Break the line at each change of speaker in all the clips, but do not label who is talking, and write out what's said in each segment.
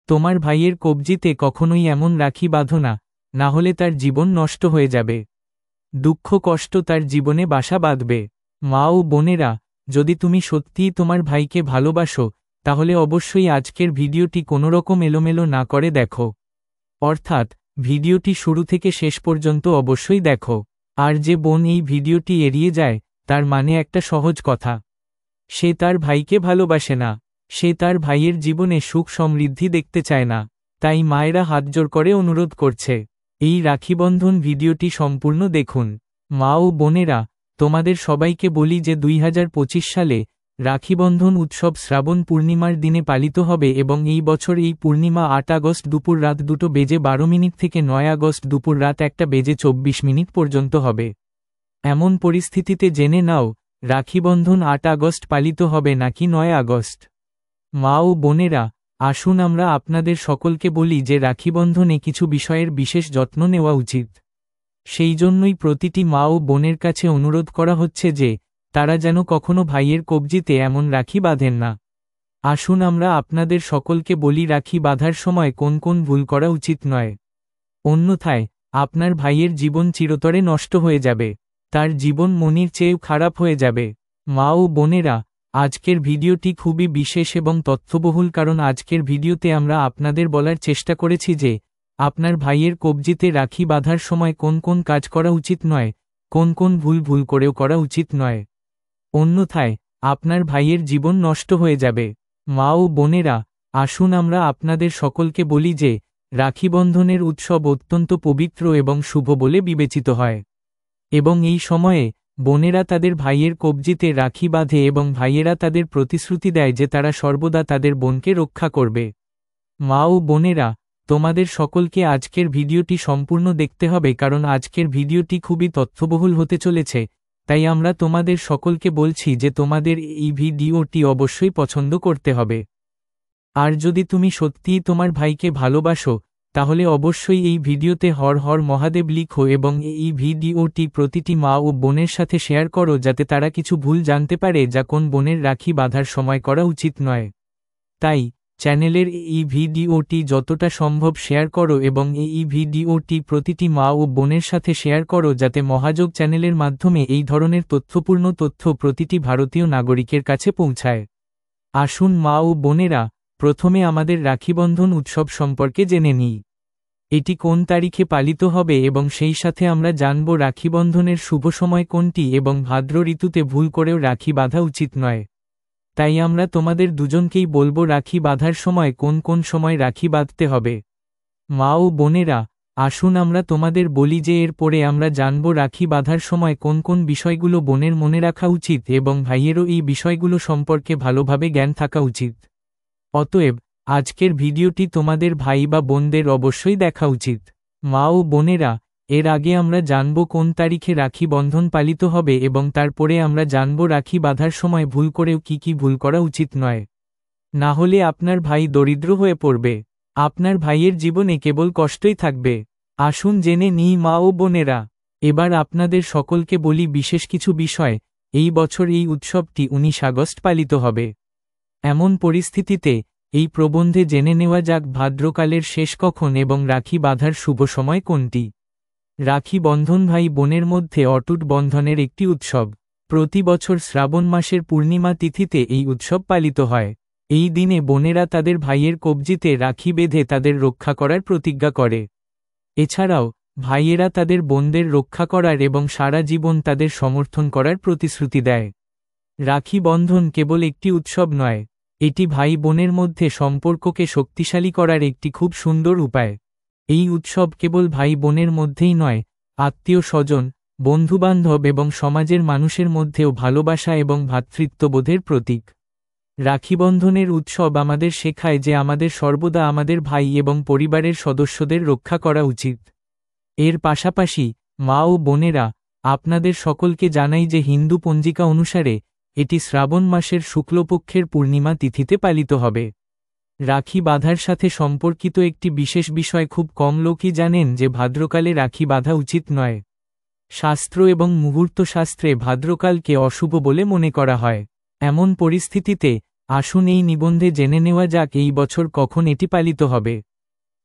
তোমার ভাইয়ের কবজিতে কখনোই এমন রাখি বাঁধো না, না হলে তার জীবন নষ্ট হয়ে যাবে। দুঃখ কষ্ট তার জীবনে বাসা বাঁধবে। মা ও বোনেরা, যদি তুমি সত্যিই তোমার ভাইকে ভালোবাসো, তাহলে অবশ্যই আজকের ভিডিওটি কোনোরকম এলোমেলো না করে দেখো। অর্থাৎ ভিডিওটি শুরু থেকে শেষ পর্যন্ত অবশ্যই দেখো। আর যে বোন এই ভিডিওটি এড়িয়ে যায়, তার মানে একটা সহজ কথা, সে তার ভাইকে ভালোবাসে না, সে তার ভাইয়ের জীবনে সুখ সমৃদ্ধি দেখতে চায় না। তাই মায়েরা হাতজোড় করে অনুরোধ করছে, এই রাখিবন্ধন ভিডিওটি সম্পূর্ণ দেখুন। মা ও বোনেরা, তোমাদের সবাইকে বলি যে 2025 সালে রাখিবন্ধন উৎসব শ্রাবণ পূর্ণিমার দিনে পালিত হবে এবং এই বছর এই পূর্ণিমা 8 আগস্ট দুপুর রাত 2:12 থেকে 9 আগস্ট দুপুর রাত 1:24 পর্যন্ত হবে। এমন পরিস্থিতিতে জেনে নাও, রাখিবন্ধন 8 আগস্ট পালিত হবে নাকি 9 আগস্ট। মা ও বোনেরা, আসুন আমরা আপনাদের সকলকে বলি যে রাখিবন্ধনে কিছু বিষয়ের বিশেষ যত্ন নেওয়া উচিত। সেই জন্যই প্রতিটি মা ও বোনের কাছে অনুরোধ করা হচ্ছে যে তারা যেন কখনো ভাইয়ের কবজিতে এমন রাখি বাঁধেন না। আসুন আমরা আপনাদের সকলকে বলি রাখি বাঁধার সময় কোন কোন ভুল করা উচিত নয়। অন্যথায় আপনার ভাইয়ের জীবন চিরতরে নষ্ট হয়ে যাবে, তার জীবন মনির চেয়েও খারাপ হয়ে যাবে। মা ও বোনেরা, আজকের ভিডিওটি খুবই বিশেষ এবং তথ্যবহুল, কারণ আজকের ভিডিওতে আমরা আপনাদের বলার চেষ্টা করেছি যে আপনার ভাইয়ের কবজিতে রাখি বাঁধার সময় কোন কোন কাজ করা উচিত নয়, কোন কোন ভুল করেও করা উচিত নয়। অন্যথায় আপনার ভাইয়ের জীবন নষ্ট হয়ে যাবে। মা ও বোনেরা, আসুন আমরা আপনাদের সকলকে বলি যে রাখিবন্ধনের উৎসব অত্যন্ত পবিত্র এবং শুভ বলে বিবেচিত হয় এবং এই সময়ে বোনেরা তাদের ভাইয়ের কবজিতে রাখি বাঁধে এবং ভাইয়েরা তাদের প্রতিশ্রুতি দেয় যে তারা সর্বদা তাদের বোনকে রক্ষা করবে। মা ও বোনেরা, তোমাদের সকলকে আজকের ভিডিওটি সম্পূর্ণ দেখতে হবে, কারণ আজকের ভিডিওটি খুবই তথ্যবহুল হতে চলেছে। তাই আমরা তোমাদের সকলকে বলছি যে তোমাদের এই ভিডিওটি অবশ্যই পছন্দ করতে হবে। আর যদি তুমি সত্যিই তোমার ভাইকে ভালোবাসো, তাহলে অবশ্যই এই ভিডিওতে হর হর মহাদেব লিখো এবং এই ভিডিওটি প্রতিটি মা ও বোনের সাথে শেয়ার করো, যাতে তারা কিছু ভুল জানতে পারে যা কোন বোনের রাখি বাঁধার সময় করা উচিত নয়। তাই চ্যানেলের এই ভিডিওটি যতটা সম্ভব শেয়ার করো এবং এই ভিডিওটি প্রতিটি মা ও বোনের সাথে শেয়ার করো, যাতে মহাযোগ চ্যানেলের মাধ্যমে এই ধরনের তথ্যপূর্ণ তথ্য প্রতিটি ভারতীয় নাগরিকের কাছে পৌঁছায়। আসুন মা ও বোনেরা, প্রথমে আমাদের রাখিবন্ধন উৎসব সম্পর্কে জেনে নিই। এটি কোন তারিখে পালিত হবে এবং সেই সাথে আমরা জানব রাখিবন্ধনের শুভ সময় কোনটি এবং ভাদ্র ঋতুতে ভুল করেও রাখি বাঁধা উচিত নয়। তাই আমরা তোমাদের দুজনকেই বলবো রাখি বাঁধার সময় কোন কোন সময় রাখি বাঁধতে হবে। মা ও বোনেরা, আসুন আমরা তোমাদের বলি যে এর পরে আমরা জানব রাখি বাঁধার সময় কোন কোন বিষয়গুলো বোনের মনে রাখা উচিত এবং ভাইয়েরও এই বিষয়গুলো সম্পর্কে ভালোভাবে জ্ঞান থাকা উচিত। অতএব আজকের ভিডিওটি তোমাদের ভাই বা বোনদের অবশ্যই দেখা উচিত। মা ও বোনেরা, এর আগে আমরা জানব কোন তারিখে রাখি বন্ধন পালিত হবে এবং তারপরে আমরা জানব রাখি বাঁধার সময় ভুল করেও কি ভুল করা উচিত নয়, না হলে আপনার ভাই দরিদ্র হয়ে পড়বে, আপনার ভাইয়ের জীবনে কেবল কষ্টই থাকবে। আসুন জেনে নিই মা ও বোনেরা। এবার আপনাদের সকলকে বলি বিশেষ কিছু বিষয়। এই বছর এই উৎসবটি 19 আগস্ট পালিত হবে। এমন পরিস্থিতিতে এই প্রবন্ধে জেনে নেওয়া যাক ভাদ্রকালের শেষ কখন এবং রাখি বাঁধার শুভ সময় কোনটি। রাখি বন্ধন ভাই বোনের মধ্যে অটুট বন্ধনের একটি উৎসব। প্রতি বছর শ্রাবণ মাসের পূর্ণিমা তিথিতে এই উৎসব পালিত হয়। এই দিনে বোনেরা তাদের ভাইয়ের কবজিতে রাখি বেঁধে তাদের রক্ষা করার প্রতিজ্ঞা করে। এছাড়াও ভাইয়েরা তাদের বোনদের রক্ষা করার এবং সারা জীবন তাদের সমর্থন করার প্রতিশ্রুতি দেয়। রাখি বন্ধন কেবল একটি উৎসব নয়, এটি ভাই বোনের মধ্যে সম্পর্ককে শক্তিশালী করার একটি খুব সুন্দর উপায়। এই উৎসব কেবল ভাই বোনের মধ্যেই নয়, আত্মীয় স্বজন, বন্ধুবান্ধব এবং সমাজের মানুষের মধ্যেও ভালোবাসা এবং ভ্রাতৃত্ববোধের প্রতীক। রাখিবন্ধনের উৎসব আমাদের শেখায় যে আমাদের সর্বদা আমাদের ভাই এবং পরিবারের সদস্যদের রক্ষা করা উচিত। এর পাশাপাশি মা ও বোনেরা, আপনাদের সকলকে জানাই যে হিন্দু পঞ্জিকা অনুসারে এটি শ্রাবণ মাসের শুক্লপক্ষের পূর্ণিমা তিথিতে পালিত হবে। রাখি বাঁধার সাথে সম্পর্কিত একটি বিশেষ বিষয় খুব কম লোকই জানেন যে ভাদ্রকালে রাখি বাঁধা উচিত নয়। শাস্ত্র এবং মুহূর্ত শাস্ত্রে ভাদ্রকালকে অশুভ বলে মনে করা হয়। এমন পরিস্থিতিতে আসুন এই নিবন্ধে জেনে নেওয়া যাক এই বছর কখন এটি পালিত হবে।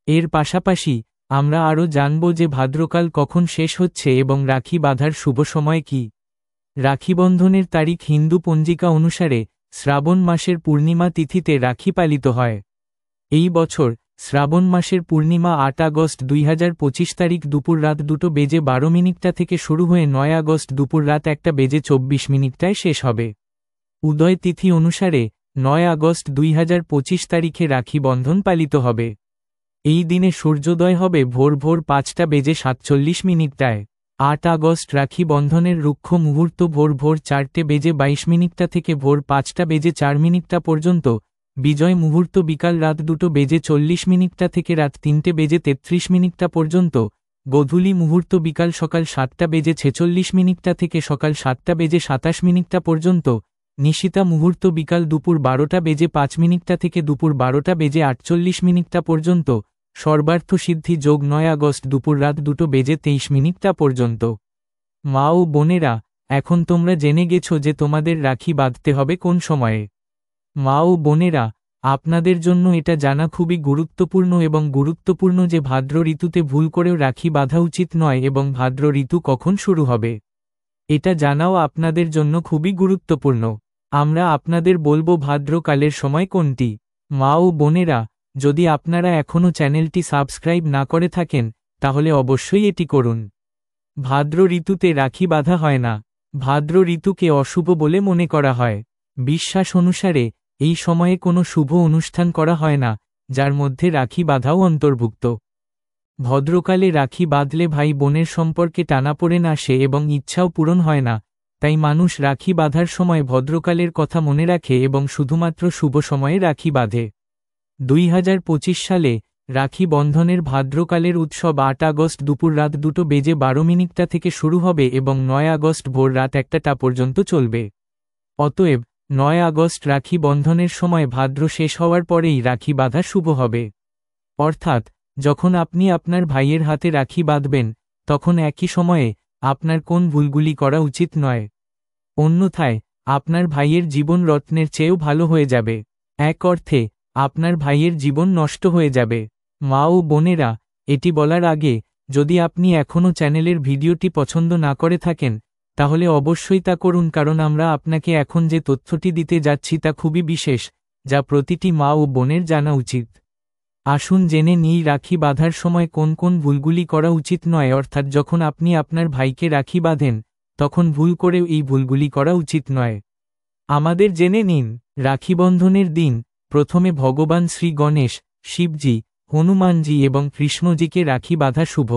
এর পাশাপাশি আমরা আরও জানব যে ভাদ্রকাল কখন শেষ হচ্ছে এবং রাখি বাঁধার শুভ সময় কি। রাখিবন্ধনের তারিখ হিন্দু পঞ্জিকা অনুসারে শ্রাবণ মাসের পূর্ণিমা তিথিতে রাখি পালিত হয়। এই বছর শ্রাবণ মাসের পূর্ণিমা ৮ আগস্ট ২০২৫ তারিখ দুপুর রাত 2:12 থেকে শুরু হয়ে ৯ আগস্ট দুপুর রাত 1:24 শেষ হবে। উদয় তিথি অনুসারে ৯ আগস্ট ২০২৫ তারিখে রাখি বন্ধন পালিত হবে। এই দিনে সূর্যোদয় হবে ভোর ৫:৪৭ ৮ আগস্ট রাখি বন্ধনের রুক্ষ মুহূর্ত ভোর ৪:22 থেকে ভোর ৫:০৪ পর্যন্ত। বিজয় মুহূর্ত বিকাল রাত 2:40 থেকে রাত 3:33 পর্যন্ত। গোধূলি মুহূর্ত বিকাল সকাল 7:46 থেকে সকাল 7:27 পর্যন্ত। নিশিতা মুহূর্ত বিকাল দুপুর 12:05 থেকে দুপুর 12:48 পর্যন্ত। সর্বার্থ সিদ্ধি যোগ ৯ আগস্ট দুপুর রাত 2:23 পর্যন্ত। মা ও বোনেরা, এখন তোমরা জেনে গেছো যে তোমাদের রাখি বাঁধতে হবে কোন সময়ে। মা ও বোনেরা, আপনাদের জন্য এটা জানা খুবই গুরুত্বপূর্ণ এবং গুরুত্বপূর্ণ যে ভাদ্র ঋতুতে ভুল করেও রাখি বাঁধা উচিত নয় এবং ভাদ্র ঋতু কখন শুরু হবে এটা জানাও আপনাদের জন্য খুবই গুরুত্বপূর্ণ। আমরা আপনাদের বলবো ভাদ্রকালের সময় কোনটি। মা ও বোনেরা, যদি আপনারা এখনও চ্যানেলটি সাবস্ক্রাইব না করে থাকেন তাহলে অবশ্যই এটি করুন। ভাদ্র ঋতুতে রাখি বাঁধা হয় না। ভাদ্র ঋতুকে অশুভ বলে মনে করা হয়। বিশ্বাস অনুসারে এই সময়ে কোনো শুভ অনুষ্ঠান করা হয় না, যার মধ্যে রাখি বাঁধাও অন্তর্ভুক্ত। ভদ্রকালে রাখি বাঁধলে ভাই বোনের সম্পর্কে টানাপোড়েন আসে এবং ইচ্ছাও পূরণ হয় না, তাই মানুষ রাখি বাঁধার সময় ভদ্রকালের কথা মনে রাখে এবং শুধুমাত্র শুভ সময়ে রাখি বাঁধে। ২০২৫ সালে রাখি বন্ধনের ভাদ্রকালের উৎসব ৮ আগস্ট দুপুর রাত 2:12 থেকে শুরু হবে এবং ৯ আগস্ট ভোর রাত 1টা পর্যন্ত চলবে। অতএব ৯ আগস্ট রাখি বন্ধনের সময় ভাদ্র শেষ হওয়ার পরেই রাখি বাঁধা শুভ হবে। অর্থাৎ যখন আপনি আপনার ভাইয়ের হাতে রাখি বাঁধবেন তখন একই সময়ে আপনার কোন ভুলগুলি করা উচিত নয়। অন্যথায় আপনার ভাইয়ের জীবন রত্নের চেয়েও ভালো হয়ে যাবে। এক অর্থে আপনার ভাইয়ের জীবন নষ্ট হয়ে যাবে। মা ও বোনেরা, এটি বলার আগে যদি আপনি এখনও চ্যানেলের ভিডিওটি পছন্দ না করে থাকেন তাহলে অবশ্যই তা করুন, কারণ আমরা আপনাকে এখন যে তথ্যটি দিতে যাচ্ছি তা খুবই বিশেষ, যা প্রতিটি মা ও বোনের জানা উচিত। আসুন জেনে নিই রাখি বাঁধার সময় কোন কোন ভুলগুলি করা উচিত নয়, অর্থাৎ যখন আপনি আপনার ভাইকে রাখি বাঁধেন তখন ভুল করেও এই ভুলগুলি করা উচিত নয়। আমাদের জেনে নিন রাখিবন্ধনের দিন প্রথমে ভগবান শ্রী গণেশ, শিবজি, হনুমানজি এবং কৃষ্ণজিকে রাখি বাঁধা শুভ,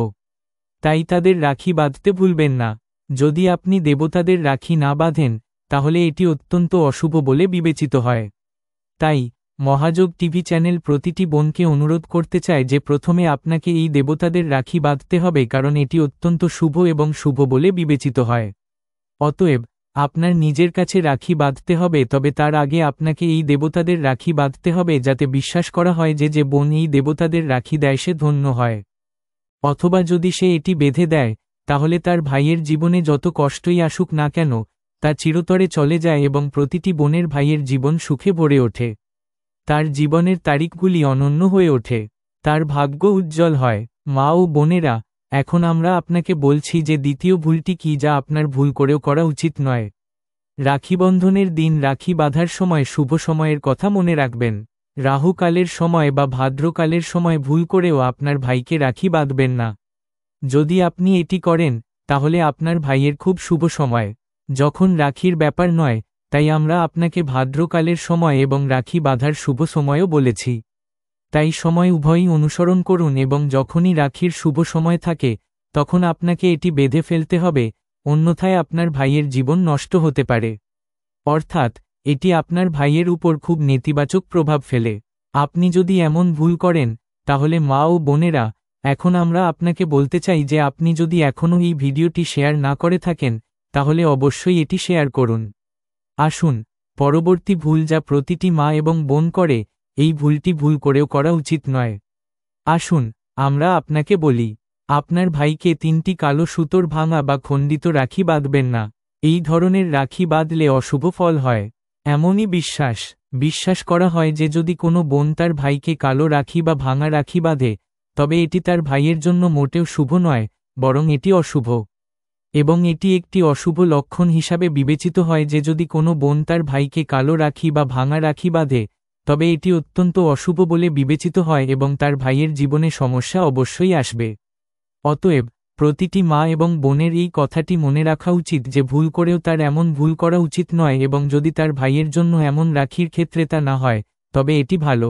তাই তাদের রাখি বাঁধতে ভুলবেন না। যদি আপনি দেবতাদের রাখি না বাঁধেন তাহলে এটি অত্যন্ত অশুভ বলে বিবেচিত হয়। তাই মহাযোগ টিভি চ্যানেল প্রতিটি বোনকে অনুরোধ করতে চায় যে প্রথমে আপনাকে এই দেবতাদের রাখি বাঁধতে হবে, কারণ এটি অত্যন্ত শুভ এবং শুভ বলে বিবেচিত হয়। অতএব আপনার নিজের কাছে রাখি বাঁধতে হবে, তবে তার আগে আপনাকে এই দেবতাদের রাখি বাঁধতে হবে যাতে বিশ্বাস করা হয় যে বোন এই দেবতাদের রাখি দেয় সে ধন্য হয়। অথবা যদি সে এটি বেঁধে দেয় তাহলে তার ভাইয়ের জীবনে যত কষ্টই আসুক না কেন তা চিরতরে চলে যায় এবং প্রতিটি বোনের ভাইয়ের জীবন সুখে ভরে ওঠে। তার জীবনের তারিখগুলি অনন্য হয়ে ওঠে, তার ভাগ্য উজ্জ্বল হয়। মা ও বোনেরা, এখন আমরা আপনাকে বলছি যে দ্বিতীয় ভুলটি কি, যা আপনার ভুল করেও করা উচিত নয়। রাখিবন্ধনের দিন রাখি বাঁধার সময় শুভ সময়ের কথা মনে রাখবেন। রাহুকালের সময় বা ভাদ্রকালের সময় ভুল করেও আপনার ভাইকে রাখি বাঁধবেন না। যদি আপনি এটি করেন তাহলে আপনার ভাইয়ের খুব শুভ সময় যখন রাখির ব্যাপার নয়, তাই আমরা আপনাকে ভাদ্রকালের সময় এবং রাখি বাঁধার শুভ সময়ও বলেছি। তাই সময় উভয়ই অনুসরণ করুন এবং যখনই রাখির শুভ সময় থাকে তখন আপনাকে এটি বেঁধে ফেলতে হবে, অন্যথায় আপনার ভাইয়ের জীবন নষ্ট হতে পারে। অর্থাৎ এটি আপনার ভাইয়ের উপর খুব নেতিবাচক প্রভাব ফেলে। আপনি যদি এমন ভুল করেন তাহলে মা ও বোনেরা, এখন আমরা আপনাকে বলতে চাই যে আপনি যদি এখনও এই ভিডিওটি শেয়ার না করে থাকেন তাহলে অবশ্যই এটি শেয়ার করুন। আসুন পরবর্তী ভুল যা প্রতিটি মা এবং বোন করে, এই ভুলটি ভুল করেও করা উচিত নয়। আসুন আমরা আপনাকে বলি, আপনার ভাইকে 3টি কালো সুতোর ভাঙা বা খণ্ডিত রাখি বাঁধবেন না। এই ধরনের রাখি বাঁধলে অশুভ ফল হয়। এমনই বিশ্বাস করা হয় যে যদি কোনো বোন তার ভাইকে কালো রাখি বা ভাঙা রাখি বাঁধে, তবে এটি তার ভাইয়ের জন্য মোটেও শুভ নয়, বরং এটি অশুভ। এবং এটি একটি অশুভ লক্ষণ হিসাবে বিবেচিত হয় যে যদি কোনো বোন তার ভাইকে কালো রাখি বা ভাঙা রাখি বাঁধে, তবে এটি অত্যন্ত অশুভ বলে বিবেচিত হয় এবং তার ভাইয়ের জীবনে সমস্যা অবশ্যই আসবে। অতএব প্রতিটি মা এবং বোনের এই কথাটি মনে রাখা উচিত যে ভুল করেও তার এমন ভুল করা উচিত নয়, এবং যদি তার ভাইয়ের জন্য এমন রাখির ক্ষেত্রে তা না হয়, তবে এটি ভালো।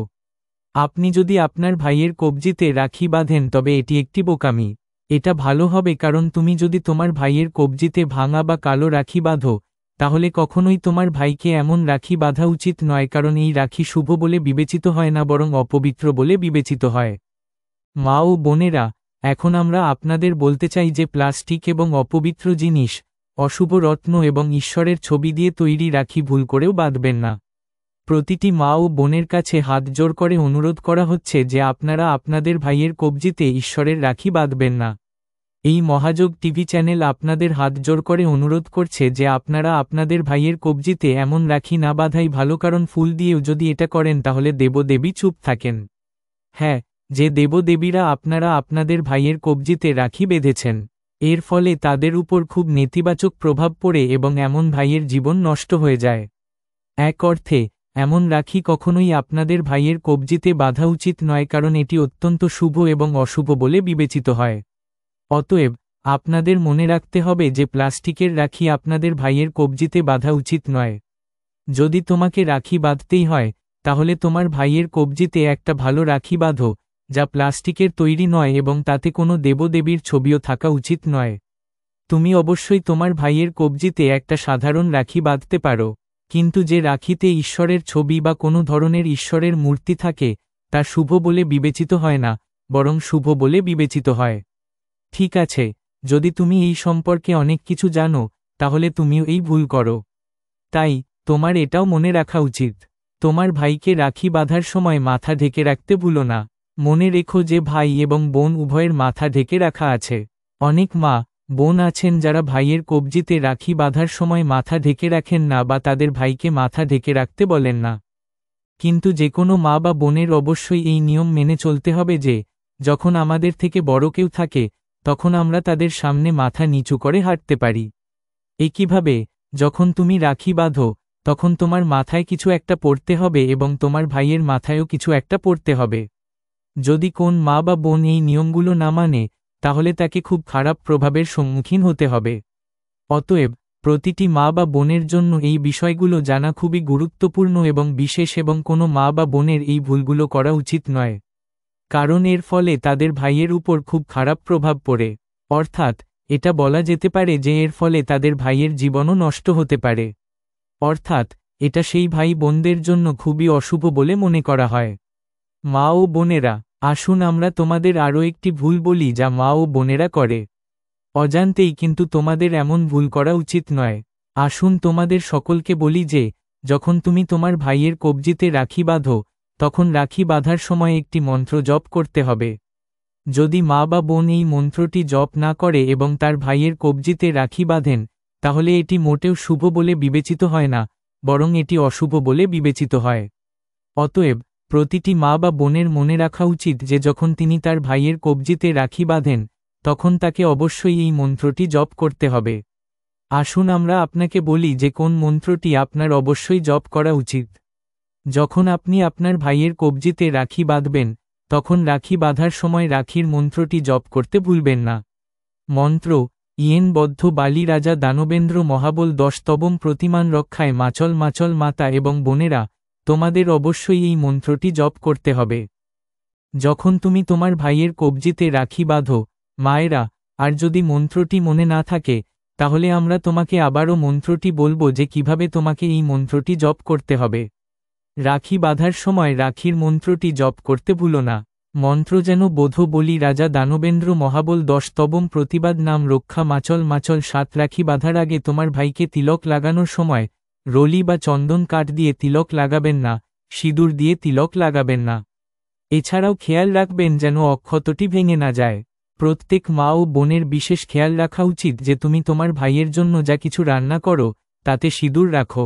আপনি যদি আপনার ভাইয়ের কবজিতে রাখি বাঁধেন তবে এটি একটি বোকামি। এটা ভালো হবে কারণ তুমি যদি তোমার ভাইয়ের কবজিতে ভাঙা বা কালো রাখি বাঁধো, তাহলে কখনোই তোমার ভাইকে এমন রাখি বাঁধা উচিত নয়, কারণ এই রাখি শুভ বলে বিবেচিত হয় না, বরং অপবিত্র বলে বিবেচিত হয়। মা ও বোনেরা, এখন আমরা আপনাদের বলতে চাই যে প্লাস্টিক এবং অপবিত্র জিনিস, অশুভ রত্ন এবং ঈশ্বরের ছবি দিয়ে তৈরি রাখি ভুল করেও বাঁধবেন না। প্রতিটি মা ও বোনের কাছে হাত জোর করে অনুরোধ করা হচ্ছে যে আপনারা আপনাদের ভাইয়ের কবজিতে ঈশ্বরের রাখি বাঁধবেন না। এই মহাযোগ টিভি চ্যানেল আপনাদের হাত জোর করে অনুরোধ করছে যে আপনারা আপনাদের ভাইয়ের কবজিতে এমন রাখি না বাঁধাই ভালো, কারণ ফুল দিয়েও যদি এটা করেন তাহলে দেবদেবী চুপ থাকেন। হ্যাঁ, যে দেবদেবীরা আপনারা আপনাদের ভাইয়ের কবজিতে রাখি বেঁধেছেন, এর ফলে তাদের উপর খুব নেতিবাচক প্রভাব পড়ে এবং এমন ভাইয়ের জীবন নষ্ট হয়ে যায়। এক অর্থে এমন রাখি কখনোই আপনাদের ভাইয়ের কবজিতে বাঁধা উচিত নয়, কারণ এটি অত্যন্ত শুভ এবং অশুভ বলে বিবেচিত হয়। অতএব আপনাদের মনে রাখতে হবে যে প্লাস্টিকের রাখি আপনাদের ভাইয়ের কবজিতে বাঁধা উচিত নয়। যদি তোমাকে রাখি বাঁধতেই হয়, তাহলে তোমার ভাইয়ের কবজিতে একটা ভালো রাখি বাঁধো, যা প্লাস্টিকের তৈরি নয় এবং তাতে কোনো দেবদেবীর ছবিও থাকা উচিত নয়। তুমি অবশ্যই তোমার ভাইয়ের কবজিতে একটা সাধারণ রাখি বাঁধতে পারো, কিন্তু যে রাখিতে ঈশ্বরের ছবি বা কোনো ধরনের ঈশ্বরের মূর্তি থাকে, তা শুভ বলে বিবেচিত হয় না, বরং শুভ বলে বিবেচিত হয়। ঠিক আছে, যদি তুমি এই সম্পর্কে অনেক কিছু জানো, তাহলে তুমিও এই ভুল করো। তাই তোমার এটাও মনে রাখা উচিত, তোমার ভাইকে রাখি বাঁধার সময় মাথা ঢেকে রাখতে ভুলো না। মনে রেখো যে ভাই এবং বোন উভয়ের মাথা ঢেকে রাখা আছে। অনেক মা বোন আছেন যারা ভাইয়ের কবজিতে রাখি বাঁধার সময় মাথা ঢেকে রাখেন না বা তাদের ভাইকে মাথা ঢেকে রাখতে বলেন না। কিন্তু যে কোনো মা বা বোনের অবশ্যই এই নিয়ম মেনে চলতে হবে যে যখন আমাদের থেকে বড় কেউ থাকে, তখন আমরা তাদের সামনে মাথা নিচু করে হাঁটতে পারি। একইভাবে যখন তুমি রাখি বাঁধো, তখন তোমার মাথায় কিছু একটা পড়তে হবে এবং তোমার ভাইয়ের মাথায়ও কিছু একটা পড়তে হবে। যদি কোন মা বা বোন এই নিয়মগুলো না মানে, তাহলে তাকে খুব খারাপ প্রভাবের সম্মুখীন হতে হবে। অতএব প্রতিটি মা বা বোনের জন্য এই বিষয়গুলো জানা খুবই গুরুত্বপূর্ণ এবং বিশেষ, এবং কোনো মা বা বোনের এই ভুলগুলো করা উচিত নয়, কারণ এর ফলে তাদের ভাইয়ের উপর খুব খারাপ প্রভাব পড়ে। অর্থাৎ এটা বলা যেতে পারে যে এর ফলে তাদের ভাইয়ের জীবনও নষ্ট হতে পারে। অর্থাৎ এটা সেই ভাই বোনদের জন্য খুবই অশুভ বলে মনে করা হয়। মা ও বোনেরা, আসুন আমরা তোমাদের আরও একটি ভুল বলি যা মা ও বোনেরা করে অজান্তেই, কিন্তু তোমাদের এমন ভুল করা উচিত নয়। আসুন তোমাদের সকলকে বলি যে যখন তুমি তোমার ভাইয়ের কবজিতে রাখি বাঁধো, তখন রাখি বাঁধার সময় একটি মন্ত্র জপ করতে হবে। যদি মা বা বোন এই মন্ত্রটি জপ না করে এবং তার ভাইয়ের কবজিতে রাখি বাঁধেন, তাহলে এটি মোটেও শুভ বলে বিবেচিত হয় না, বরং এটি অশুভ বলে বিবেচিত হয়। অতএব প্রতিটি মা বা বোনের মনে রাখা উচিত যে যখন তিনি তার ভাইয়ের কবজিতে রাখি বাঁধেন, তখন তাকে অবশ্যই এই মন্ত্রটি জপ করতে হবে। আসুন আমরা আপনাকে বলি যে কোন মন্ত্রটি আপনার অবশ্যই জপ করা উচিত। যখন আপনি আপনার ভাইয়ের কবজিতে রাখি বাঁধবেন, তখন রাখি বাঁধার সময় রাখির মন্ত্রটি জপ করতে ভুলবেন না। মন্ত্র: ইয়েন বদ্ধ বালি রাজা দানবেন্দ্র মহাবল 10 তবম প্রতিমান রক্ষায় মাচল মাচল মাতা। এবং বোনেরা, তোমাদের অবশ্যই এই মন্ত্রটি জপ করতে হবে যখন তুমি তোমার ভাইয়ের কবজিতে রাখি বাঁধো। মায়েরা, আর যদি মন্ত্রটি মনে না থাকে, তাহলে আমরা তোমাকে আবারও মন্ত্রটি বলবো যে কিভাবে তোমাকে এই মন্ত্রটি জপ করতে হবে। রাখি বাঁধার সময় রাখির মন্ত্রটি জপ করতে ভুলো না। মন্ত্র যেন বোধ বলি রাজা দানবেন্দ্র মহাবল 10 তবম প্রতিবাদ নাম রক্ষা মাচল মাচল। 7 রাখি বাঁধার আগে তোমার ভাইকে তিলক লাগানোর সময় রলি বা চন্দন কাঠ দিয়ে তিলক লাগাবেন না, সিঁদুর দিয়ে তিলক লাগাবেন না। এছাড়াও খেয়াল রাখবেন যেন অক্ষতটি ভেঙে না যায়। প্রত্যেক মা ও বোনের বিশেষ খেয়াল রাখা উচিত যে তুমি তোমার ভাইয়ের জন্য যা কিছু রান্না করো, তাতে সিঁদুর রাখো।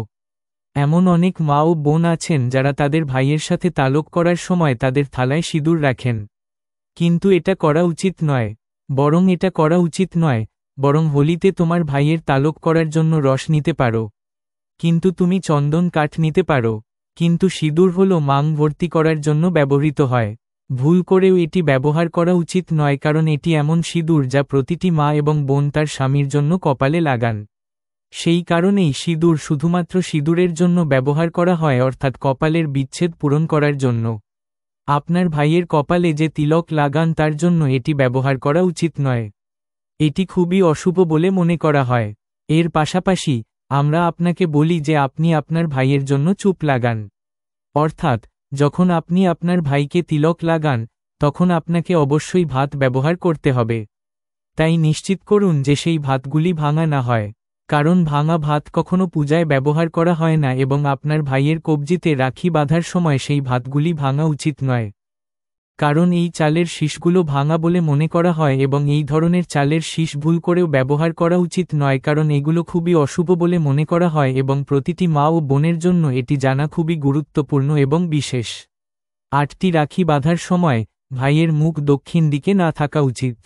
এমন অনেক মা ও বোন আছেন যারা তাদের ভাইয়ের সাথে তালক করার সময় তাদের থালায় সিঁদুর রাখেন। কিন্তু এটা করা উচিত নয়। এটা করা উচিত নয়, বরং হোলিতে তোমার ভাইয়ের তালক করার জন্য রস নিতে পারো। কিন্তু তুমি চন্দন কাঠ নিতে পারো। কিন্তু সিঁদুর হলো মাং ভর্তি করার জন্য ব্যবহৃত হয়। ভুল করেও এটি ব্যবহার করা উচিত নয়, কারণ এটি এমন সিঁদুর যা প্রতিটি মা এবং বোন তার স্বামীর জন্য কপালে লাগান। সেই কারণেই সিঁদুর শুধুমাত্র সিঁদুরের জন্য ব্যবহার করা হয়, অর্থাৎ কপালের বিচ্ছেদ পূরণ করার জন্য। আপনার ভাইয়ের কপালে যে তিলক লাগান তার জন্য এটি ব্যবহার করা উচিত নয়। এটি খুবই অশুভ বলে মনে করা হয়। এর পাশাপাশি আমরা আপনাকে বলি যে আপনি আপনার ভাইয়ের জন্য চুপ লাগান। অর্থাৎ যখন আপনি আপনার ভাইকে তিলক লাগান, তখন আপনাকে অবশ্যই ভাত ব্যবহার করতে হবে। তাই নিশ্চিত করুন যে সেই ভাতগুলি ভাঙা না হয়, কারণ ভাঙা ভাত কখনো পূজায় ব্যবহার করা হয় না এবং আপনার ভাইয়ের কবজিতে রাখি বাঁধার সময় সেই ভাতগুলি ভাঙা উচিত নয়। কারণ এই চালের শীষগুলো ভাঙা বলে মনে করা হয় এবং এই ধরনের চালের শীষ ভুল করেও ব্যবহার করা উচিত নয়, কারণ এগুলো খুবই অশুভ বলে মনে করা হয় এবং প্রতিটি মা ও বোনের জন্য এটি জানা খুবই গুরুত্বপূর্ণ এবং বিশেষ। 8টি রাখি বাঁধার সময় ভাইয়ের মুখ দক্ষিণ দিকে না থাকা উচিত।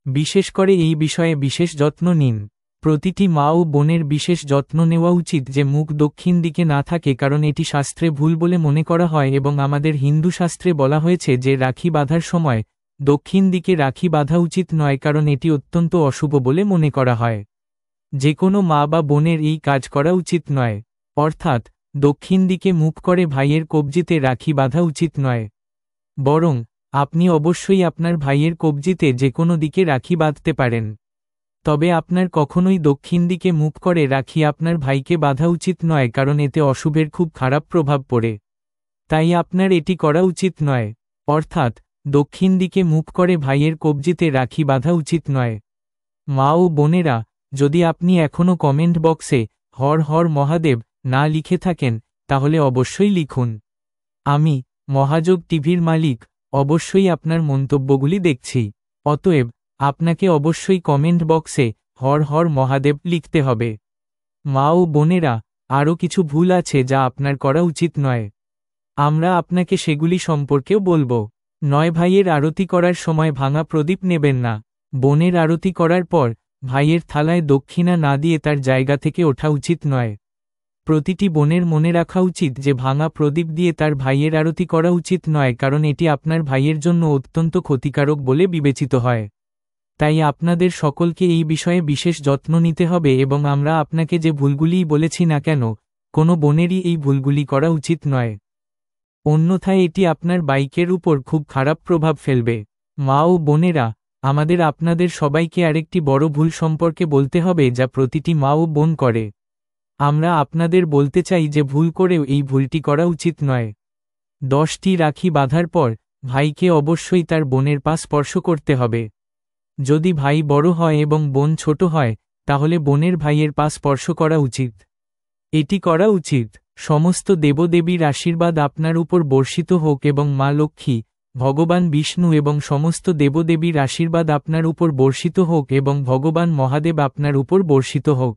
বিশেষ করে এই বিষয়ে বিশেষ যত্ন নিন। প্রতিটি মা ও বোনের বিশেষ যত্ন নেওয়া উচিত যে মুখ দক্ষিণ দিকে না থাকে, কারণ এটি শাস্ত্রে ভুল বলে মনে করা হয় এবং আমাদের হিন্দু শাস্ত্রে বলা হয়েছে যে রাখি বাঁধার সময় দক্ষিণ দিকে রাখি বাঁধা উচিত নয়, কারণ এটি অত্যন্ত অশুভ বলে মনে করা হয়। যে কোনো মা বা বোনের এই কাজ করা উচিত নয়, অর্থাৎ দক্ষিণ দিকে মুখ করে ভাইয়ের কবজিতে রাখি বাঁধা উচিত নয়। বরং আপনি অবশ্যই আপনার ভাইয়ের কবজিতে যে কোনো দিকে রাখি বাঁধতে পারেন, তবে আপনার কখনোই দক্ষিণ দিকে মুখ করে রাখি আপনার ভাইকে বাঁধা উচিত নয়, কারণ এতে অশুভের খুব খারাপ প্রভাব পড়ে। তাই আপনার এটি করা উচিত নয়, অর্থাৎ দক্ষিণ দিকে মুখ করে ভাইয়ের কবজিতে রাখি বাঁধা উচিত নয়। মা ও বোনেরা, যদি আপনি এখনও কমেন্ট বক্সে হর হর মহাদেব না লিখে থাকেন, তাহলে অবশ্যই লিখুন। আমি মহাযোগ টিভির মালিক অবশ্যই আপনার মন্তব্যগুলি দেখছি। অতএব আপনাকে অবশ্যই কমেন্ট বক্সে হর হর মহাদেব লিখতে হবে। মা ও বোনেরা, আরও কিছু ভুল আছে যা আপনার করা উচিত নয়। আমরা আপনাকে সেগুলি সম্পর্কেও বলবো। 9 ভাইয়ের আরতি করার সময় ভাঙা প্রদীপ নেবেন না। বোনের আরতি করার পর ভাইয়ের থালায় দক্ষিণা না দিয়ে তার জায়গা থেকে ওঠা উচিত নয়। প্রতিটি বোনের মনে রাখা উচিত যে ভাঙা প্রদীপ দিয়ে তার ভাইয়ের আরতি করা উচিত নয়, কারণ এটি আপনার ভাইয়ের জন্য অত্যন্ত ক্ষতিকারক বলে বিবেচিত হয়। তাই আপনাদের সকলকে এই বিষয়ে বিশেষ যত্ন নিতে হবে এবং আমরা আপনাকে যে ভুলগুলিই বলেছি না কেন, কোনো বোনেরই এই ভুলগুলি করা উচিত নয়। অন্যথায় এটি আপনার বাইকের উপর খুব খারাপ প্রভাব ফেলবে। মা ও বোনেরা, আমাদের আপনাদের সবাইকে আরেকটি বড় ভুল সম্পর্কে বলতে হবে যা প্রতিটি মা ও বোন করে। আমরা আপনাদের বলতে চাই যে ভুল করেও এই ভুলটি করা উচিত নয়। 10টি রাখি বাঁধার পর ভাইকে অবশ্যই তার বোনের পা স্পর্শ করতে হবে। যদি ভাই বড় হয় এবং বোন ছোট হয়, তাহলে বোনের ভাইয়ের পা স্পর্শ করা উচিত। এটি করা উচিত। সমস্ত দেবদেবীর আশীর্বাদ আপনার উপর বর্ষিত হোক এবং মা লক্ষ্মী, ভগবান বিষ্ণু এবং সমস্ত দেবদেবীর আশীর্বাদ আপনার উপর বর্ষিত হোক এবং ভগবান মহাদেব আপনার উপর বর্ষিত হোক।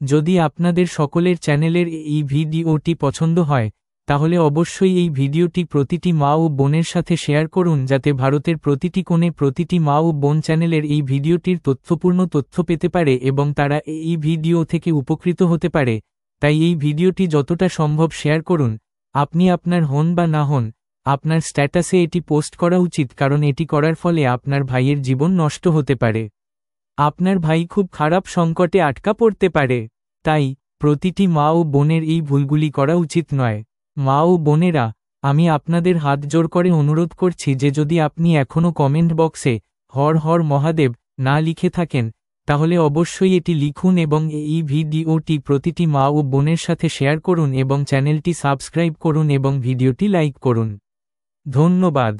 যদি আপনাদের সকলের চ্যানেলের এই ভিডিওটি পছন্দ হয়, তাহলে অবশ্যই এই ভিডিওটি প্রতিটি মা ও বোনের সাথে শেয়ার করুন, যাতে ভারতের প্রতিটি কোণে প্রতিটি মা ও বোন চ্যানেলের এই ভিডিওটির তথ্যপূর্ণ তথ্য পেতে পারে এবং তারা এই ভিডিও থেকে উপকৃত হতে পারে। তাই এই ভিডিওটি যতটা সম্ভব শেয়ার করুন। আপনি আপনার হন বা না হন, আপনার স্ট্যাটাসে এটি পোস্ট করা উচিত, কারণ এটি করার ফলে আপনার ভাইয়ের জীবন নষ্ট হতে পারে। আপনার ভাই খুব খারাপ সংকটে আটকা পড়তে পারে। তাই প্রতিটি মা ও বোনের এই ভুলগুলি করা উচিত নয়। মা ও বোনেরা, আমি আপনাদের হাত জোড় করে অনুরোধ করছি যে যদি আপনি এখনও কমেন্ট বক্সে হর হর মহাদেব না লিখে থাকেন, তাহলে অবশ্যই এটি লিখুন এবং এই ভিডিওটি প্রতিটি মা ও বোনের সাথে শেয়ার করুন এবং চ্যানেলটি সাবস্ক্রাইব করুন এবং ভিডিওটি লাইক করুন। ধন্যবাদ।